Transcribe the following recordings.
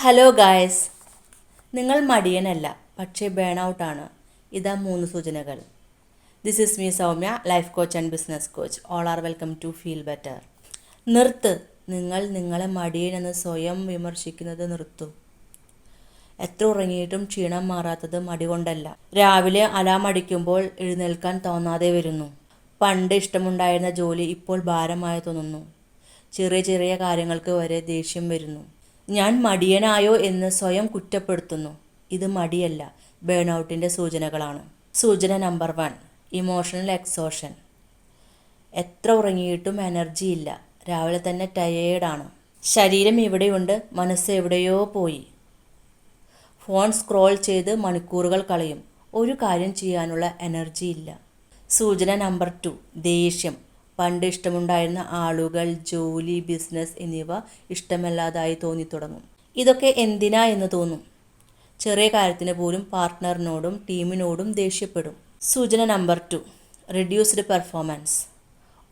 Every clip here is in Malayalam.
ഹലോ ഗായ്സ്, നിങ്ങൾ മടിയനല്ല, പക്ഷേ ബേൺ ഔട്ടാണ്. ഇതാ 3 സൂചനകൾ. This is me Soumya, life coach and business coach. All are welcome to feel better. നിർത്ത്. നിങ്ങൾ നിങ്ങളെ മടിയനെന്ന് സ്വയം വിമർശിക്കുന്നത് നിർത്തൂ. എത്ര ഉറങ്ങിയിട്ടും ക്ഷീണം മാറാത്തത് മടി കൊണ്ടല്ല. രാവിലെ അലാം അടിക്കുമ്പോൾ എഴുന്നേൽക്കാൻ തോന്നാതെ വരുന്നു. പണ്ട് ഇഷ്ടമുണ്ടായിരുന്ന ജോലി ഇപ്പോൾ ഭാരമായി തോന്നുന്നു. ചെറിയ ചെറിയ കാര്യങ്ങൾക്ക് വരെ ദേഷ്യം വരുന്നു. ഞാൻ മടിയനായോ എന്ന് സ്വയം കുറ്റപ്പെടുത്തുന്നു. ഇത് മടിയല്ല, ബേൺ ഔട്ടിൻ്റെ സൂചനകളാണ്. സൂചന നമ്പർ 1, ഇമോഷണൽ എക്സോഷൻ. എത്ര ഉറങ്ങിയിട്ടും എനർജി ഇല്ല. രാവിലെ തന്നെ ടയേർഡാണ്. ശരീരം ഇവിടെയുണ്ട്, മനസ്സ് എവിടെയോ പോയി. ഫോൺ സ്ക്രോൾ ചെയ്ത് മണിക്കൂറുകൾ കളയും. ഒരു കാര്യം ചെയ്യാനുള്ള എനർജി ഇല്ല. സൂചന നമ്പർ 2, ദേഷ്യം. പണ്ട് ഇഷ്ടമുണ്ടായിരുന്ന ആളുകൾ, ജോലി, ബിസിനസ് എന്നിവ ഇഷ്ടമല്ലാതായി തോന്നിത്തുടങ്ങും. ഇതൊക്കെ എന്തിനാ എന്ന് തോന്നും. ചെറിയ കാര്യത്തിന് പോലും പാർട്ട്ണറിനോടും ടീമിനോടും ദേഷ്യപ്പെടും. സൂചന നമ്പർ 2, റെഡ്യൂസ്ഡ് പെർഫോമൻസ്.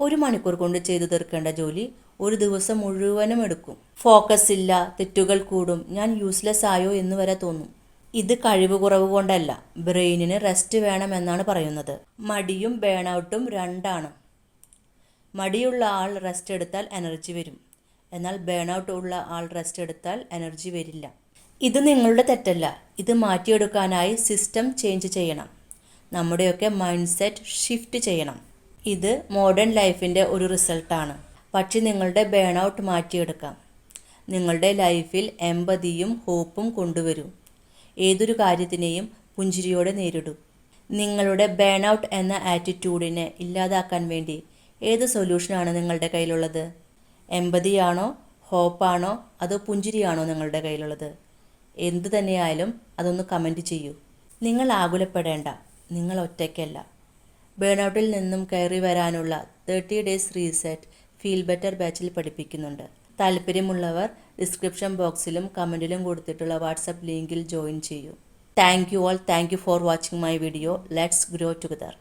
1 മണിക്കൂർ കൊണ്ട് ചെയ്തു തീർക്കേണ്ട ജോലി ഒരു ദിവസം മുഴുവനും എടുക്കും. ഫോക്കസ് ഇല്ല, തെറ്റുകൾ കൂടും, ഞാൻ യൂസ്ലെസ് ആയോ എന്ന് വരെ തോന്നും. ഇത് കഴിവ് കുറവ് കൊണ്ടല്ല, ബ്രെയിനിന് റെസ്റ്റ് വേണമെന്നാണ് പറയുന്നത്. മടിയും ബേൺ ഔട്ടും രണ്ടാണ്. മടിയുള്ള ആൾ റെസ്റ്റ് എടുത്താൽ എനർജി വരും. എന്നാൽ ബേൺ ഔട്ട് ഉള്ള ആൾ റെസ്റ്റ് എടുത്താൽ എനർജി വരില്ല. ഇത് നിങ്ങളുടെ തെറ്റല്ല. ഇത് മാറ്റിയെടുക്കാനായി സിസ്റ്റം ചേഞ്ച് ചെയ്യണം. നമ്മുടെയൊക്കെ മൈൻഡ് സെറ്റ് ഷിഫ്റ്റ് ചെയ്യണം. ഇത് മോഡേൺ ലൈഫിൻ്റെ ഒരു റിസൾട്ടാണ്. പക്ഷേ നിങ്ങളുടെ ബേൺ ഔട്ട് മാറ്റിയെടുക്കാം. നിങ്ങളുടെ ലൈഫിൽ എമ്പതിയും ഹോപ്പും കൊണ്ടുവരൂ. ഏതൊരു കാര്യത്തിനെയും പുഞ്ചിരിയോടെ നേരിടൂ. നിങ്ങളുടെ ബേൺ ഔട്ട് എന്ന ആറ്റിറ്റ്യൂഡിനെ ഇല്ലാതാക്കാൻ വേണ്ടി ഏത് സൊല്യൂഷനാണ് നിങ്ങളുടെ കയ്യിലുള്ളത്? എമ്പതിയാണോ, ഹോപ്പാണോ, അതോ പുഞ്ചിരിയാണോ നിങ്ങളുടെ കയ്യിലുള്ളത്? എന്തു തന്നെയായാലും അതൊന്ന് കമൻറ്റ് ചെയ്യൂ. നിങ്ങൾ ആകുലപ്പെടേണ്ട, നിങ്ങൾ ഒറ്റയ്ക്കല്ല. ബേൺ ഔട്ടിൽ നിന്നും കയറി വരാനുള്ള 30 ഡേയ്സ് റീസെറ്റ് ഫീൽ ബെറ്റർ ബാച്ചിൽ പഠിപ്പിക്കുന്നുണ്ട്. താല്പര്യമുള്ളവർ ഡിസ്ക്രിപ്ഷൻ ബോക്സിലും കമൻറ്റിലും കൊടുത്തിട്ടുള്ള വാട്സപ്പ് ലിങ്കിൽ ജോയിൻ ചെയ്യൂ. Thank you all. Thank you for watching my video. Let's grow together.